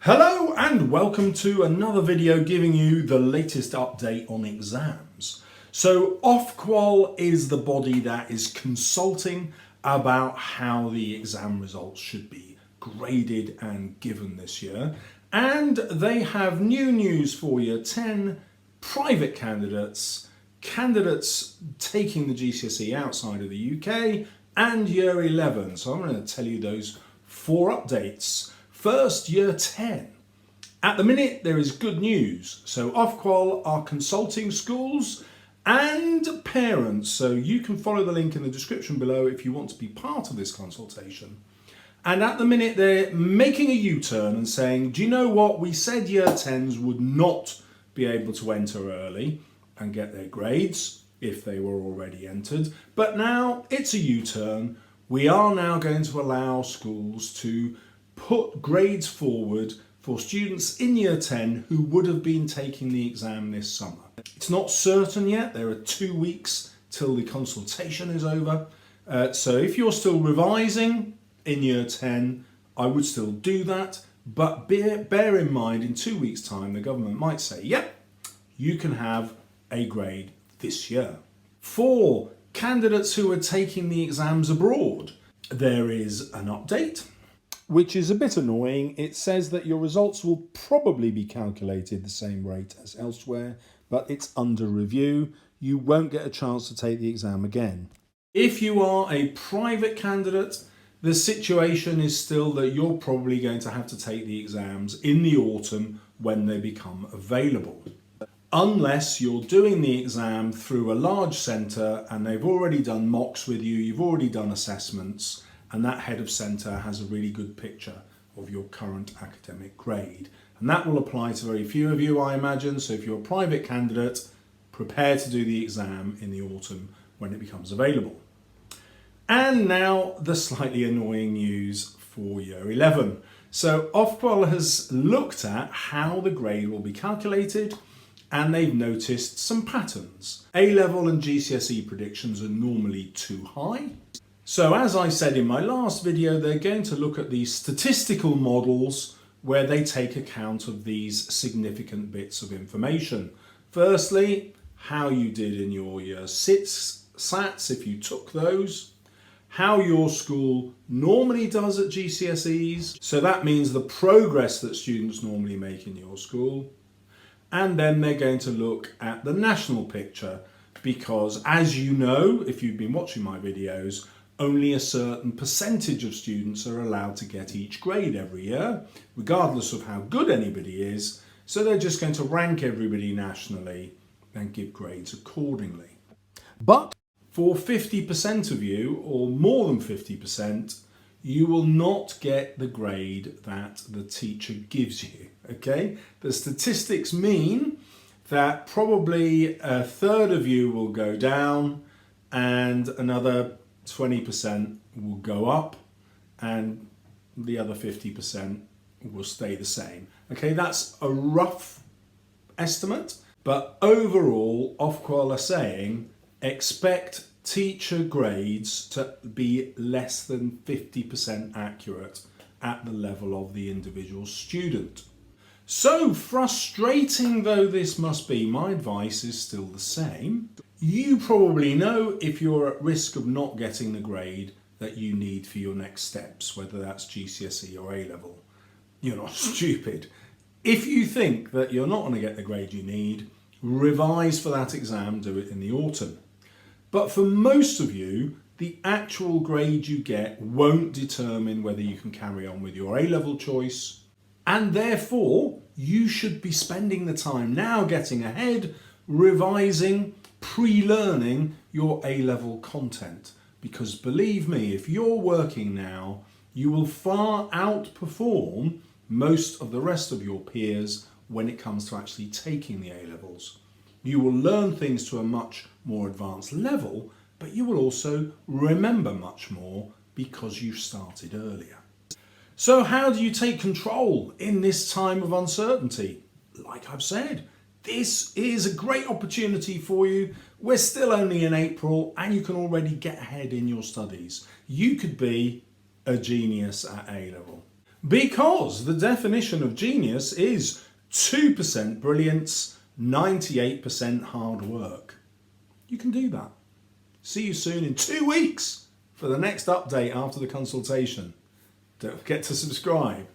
Hello and welcome to another video giving you the latest update on exams. So Ofqual is the body that is consulting about how the exam results should be graded and given this year. And they have new news for Year 10 private candidates taking the GCSE outside of the UK, and Year 11. So I'm going to tell you those four updates. First, Year 10. At the minute, there is good news. So Ofqual are consulting schools and parents. So you can follow the link in the description below if you want to be part of this consultation. And at the minute, they're making a U-turn and saying, do you know what? We said Year 10s would not be able to enter early and get their grades if they were already entered. But now it's a U-turn. We are now going to allow schools to put grades forward for students in Year 10 who would have been taking the exam this summer. It's not certain yet. There are 2 weeks till the consultation is over. So if you're still revising in Year 10, I would still do that. But bear in mind, in 2 weeks' time, the government might say, yep, you can have a grade this year. For candidates who are taking the exams abroad, there is an update, which is a bit annoying. It says that your results will probably be calculated the same rate as elsewhere, but it's under review. You won't get a chance to take the exam again. If you are a private candidate, the situation is still that you're probably going to have to take the exams in the autumn when they become available. Unless you're doing the exam through a large centre and they've already done mocks with you, you've already done assessments, and that head of centre has a really good picture of your current academic grade. And that will apply to very few of you, I imagine. So if you're a private candidate, prepare to do the exam in the autumn when it becomes available. And now the slightly annoying news for Year 11. So Ofqual has looked at how the grade will be calculated, and they've noticed some patterns. A-level and GCSE predictions are normally too high. So as I said in my last video, they're going to look at these statistical models where they take account of these significant bits of information. Firstly, how you did in your Year 6 SATs, if you took those. How your school normally does at GCSEs. So that means the progress that students normally make in your school. And then they're going to look at the national picture because, as you know, if you've been watching my videos, only a certain percentage of students are allowed to get each grade every year, regardless of how good anybody is. So they're just going to rank everybody nationally and give grades accordingly. But for 50% of you, or more than 50%, you will not get the grade that the teacher gives you, okay? The statistics mean that probably a third of you will go down and another 20% will go up and the other 50% will stay the same. Okay, that's a rough estimate, but overall, Ofqual are saying expect teacher grades to be less than 50% accurate at the level of the individual student. So frustrating though this must be, my advice is still the same. You probably know if you're at risk of not getting the grade that you need for your next steps, whether that's GCSE or A-level. You're not stupid. If you think that you're not going to get the grade you need, revise for that exam, do it in the autumn. But for most of you, the actual grade you get won't determine whether you can carry on with your A-level choice. And therefore, you should be spending the time now getting ahead, revising, pre-learning your A-level content. Because believe me, if you're working now, you will far outperform most of the rest of your peers when it comes to actually taking the A-levels. You will learn things to a much more advanced level, but you will also remember much more because you started earlier. So how do you take control in this time of uncertainty? Like I've said, this is a great opportunity for you. We're still only in April and you can already get ahead in your studies. You could be a genius at A-level. Because the definition of genius is 2% brilliance, 98% hard work. You can do that. See you soon in 2 weeks for the next update after the consultation. Don't forget to subscribe.